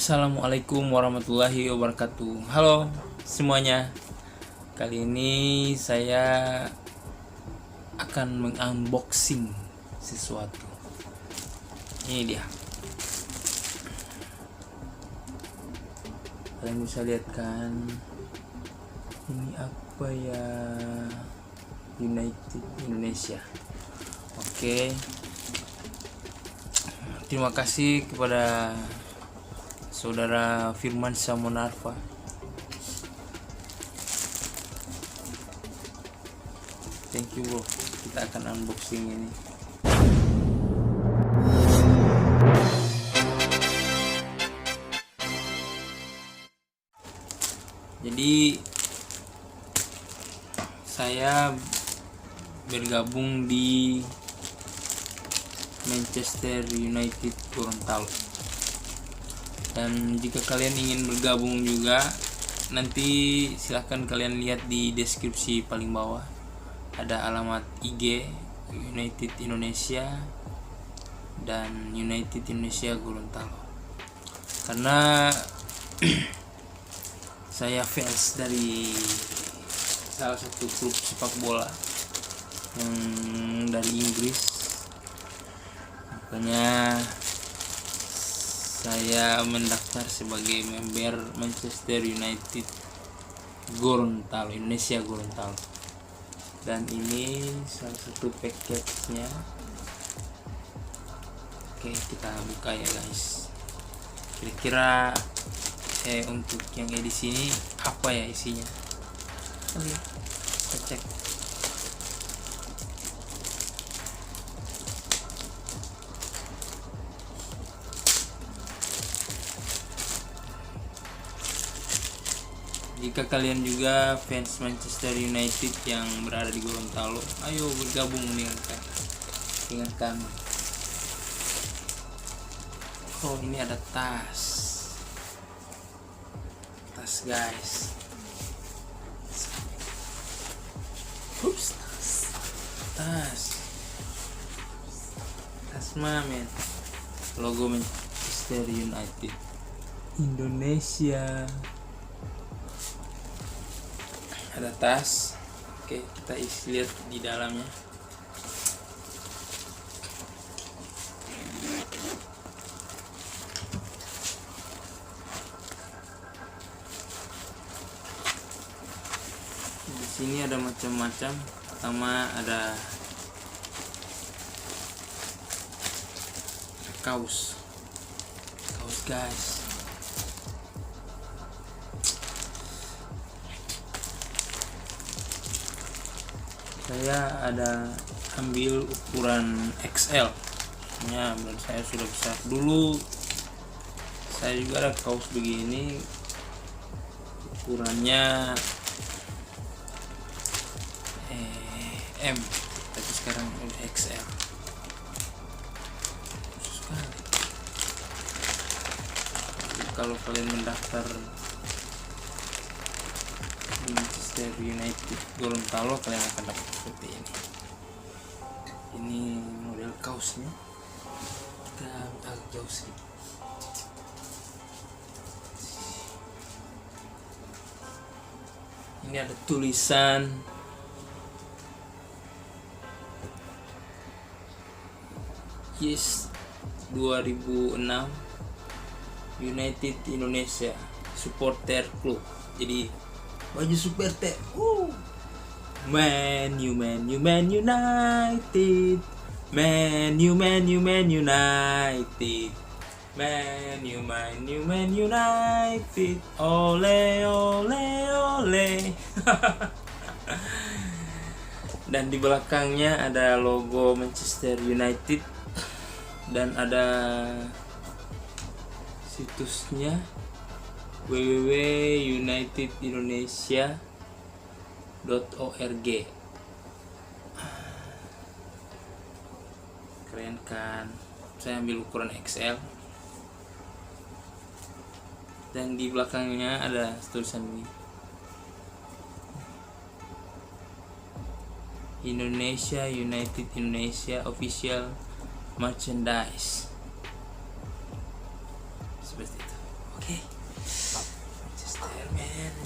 Assalamualaikum warahmatullahi wabarakatuh. Halo semuanya. Kali ini saya akan mengunboxing sesuatu. Ini dia. Kalian bisa lihat kan? Ini apa ya? United Indonesia. Oke. Terima kasih kepada Saudara Firman Samonarva. Thank you bro. Kita akan unboxing ini. Jadi saya bergabung di Manchester United Gorontalo. Dan jika kalian ingin bergabung juga, nanti silahkan kalian lihat di deskripsi paling bawah. Ada alamat IG United Indonesia dan United Indonesia Gorontalo. Karena saya fans dari salah satu klub sepak bola yang dari Inggris, makanya saya mendaftar sebagai member Manchester United Gorontalo, Indonesia Gorontalo. Dan ini salah satu package-nya. Oke, kita buka ya guys. Kira-kira untuk yang edisi ini apa ya isinya? Oke, kita cek. Jika kalian juga fans Manchester United yang berada di Gorontalo, ayo bergabung dengan kami. Oh, ini ada tas guys. Ups, tas mamen, logo Manchester United Indonesia. Ada tas. Oke, kita lihat di dalamnya. Di sini ada macam-macam. Pertama ada kaos guys. Saya ada ambil ukuran XL ya, menurut saya sudah besar. Dulu saya juga ada kaos begini, ukurannya M, tapi sekarang udah XL. Jadi, kalau kalian mendaftar Manchester United Gorontalo, kalian akan dapat seperti ini. Ini model kaosnya. Kita agak jauh sedikit. Ini ada tulisan Yes 2006 United Indonesia Supporter Club. Jadi baju supporter. Man United. Man United. Ole ole ole. Dan di belakangnya ada logo Manchester United dan ada situsnya www.unitedindonesia.org. Keren kan? Saya ambil ukuran XL. Dan di belakangnya ada tulisan ini, Indonesia United Indonesia Official Merchandise. Seperti itu.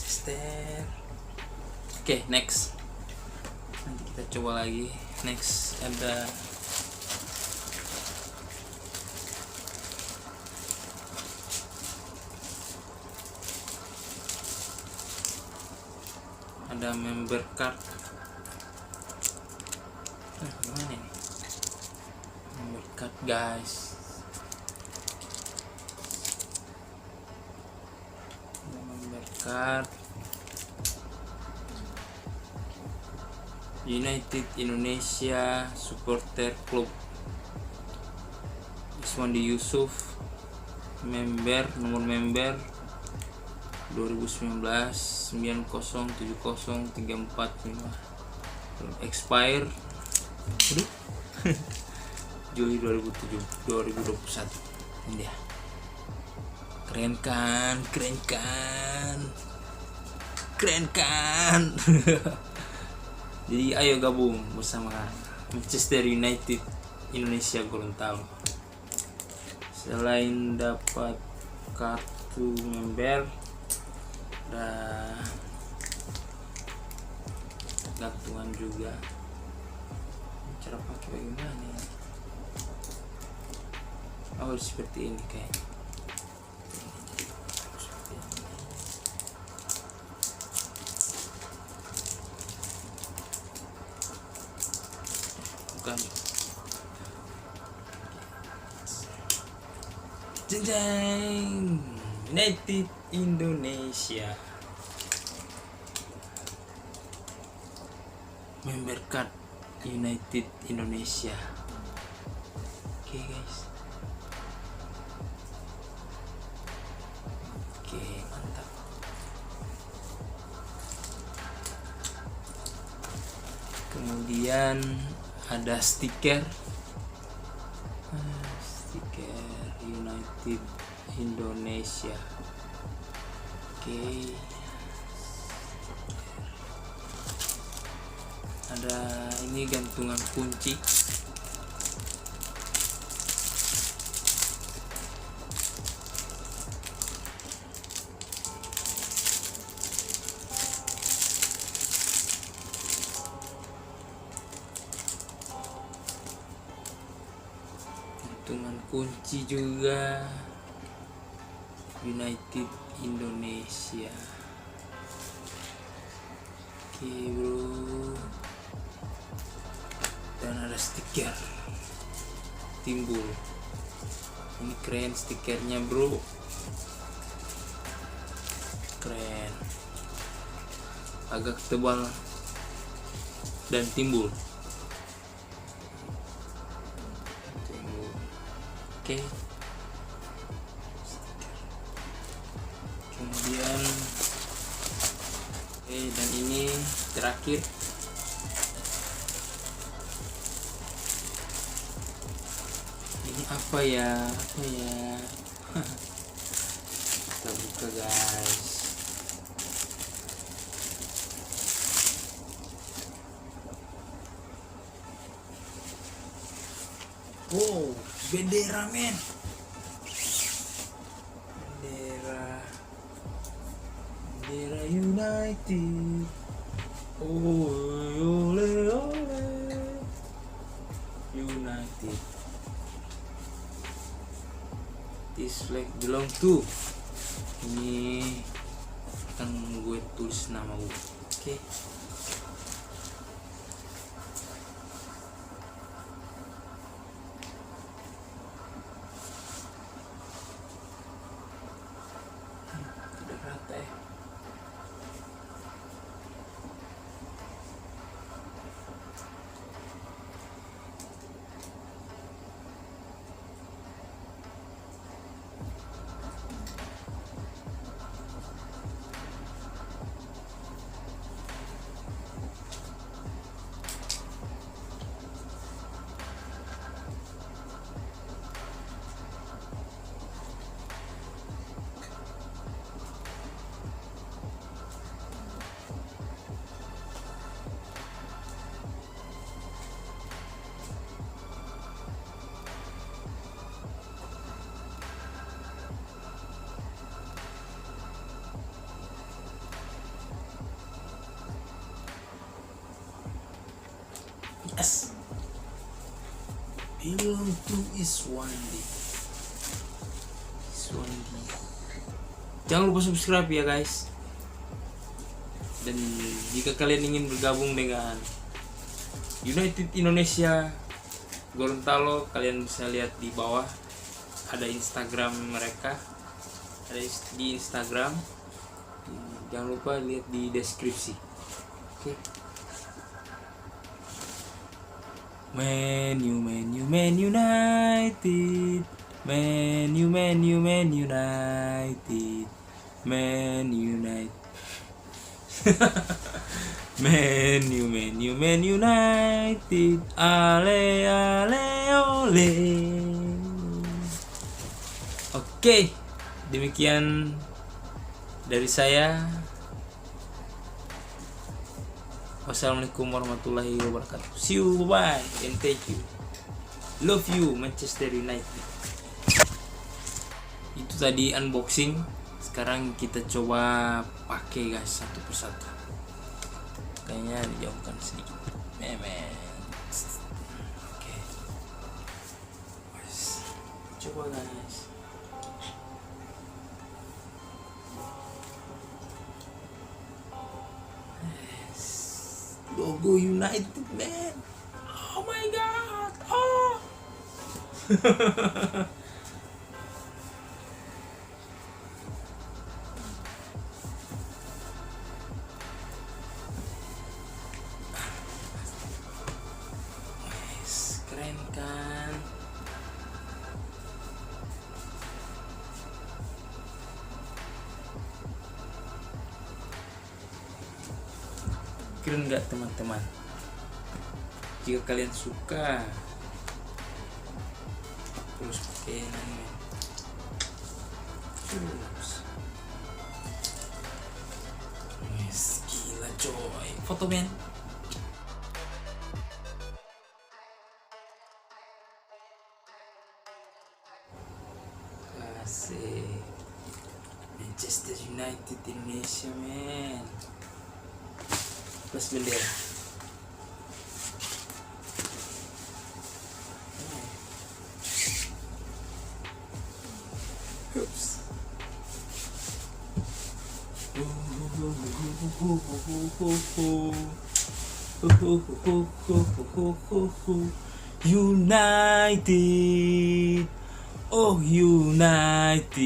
Manchester. Oke, next. Nanti kita coba lagi. Next ada member card. Gimana nih? Member card, guys. Member card United Indonesia Supporter Club. Iswandi Yusuf, nomor member 2019 9070345, expire Juli 2021. Ini dia. Keren kan jadi ayo gabung bersama Manchester United Indonesia Gorontalo. Selain dapat kartu member, ada gantungan juga. Cara pakai bagaimana ya? Oh, seperti ini kayaknya. Bukan. Jeng, United Indonesia. Member card United Indonesia. Oke, guys. Oke, mantap. Kemudian ada stiker United Indonesia. Oke. Ada ini gantungan kunci. Gantungan kunci juga United Indonesia. Oke, bro. Dan ada stiker timbul. Ini keren stikernya, bro. Keren. Agak tebal dan timbul. Oke. Kemudian dan ini terakhir ini apa ya kita buka, guys. Wow, bendera, men. Bendera United. Ole United. This flag belong to. Ini akan gue tulis nama gue. Oke. Tidak rata ya. Yes. Belong to Iswandi. Jangan lupa subscribe ya guys. Dan jika kalian ingin bergabung dengan United Indonesia Gorontalo, kalian bisa lihat di bawah ada Instagram mereka, ada di Instagram. Jangan lupa lihat di deskripsi. Oke. Man United, Man United, Man United, Man United. Man United, ale ale ole. Oke, demikian dari saya. Wassalamualaikum warahmatullahi wabarakatuh. See you, bye, and thank you. Love you, Manchester United. Itu tadi unboxing. Sekarang kita coba pakai guys satu persatu. Kayaknya dijauhkan sedikit. Oke. Coba guys. Logo United, man. Oh my god. Oh. Keren kan? Keren nggak teman-teman? Jika kalian suka, terus pakai ini. Yes, gila coy. Foto men. Asik. Manchester United Indonesia men. Plus bendera. Oops. United. Oh United.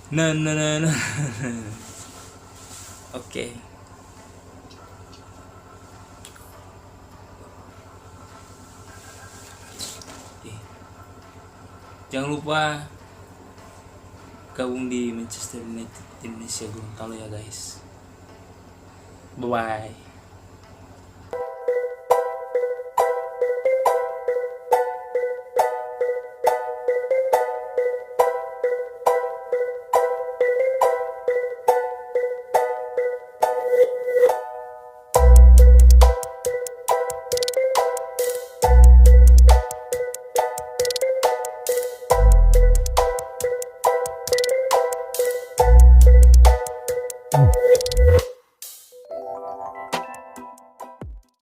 Na na na na. Oke. Jangan lupa gabung di Manchester United Indonesia Gorontalo ya guys. Bye bye. Mm.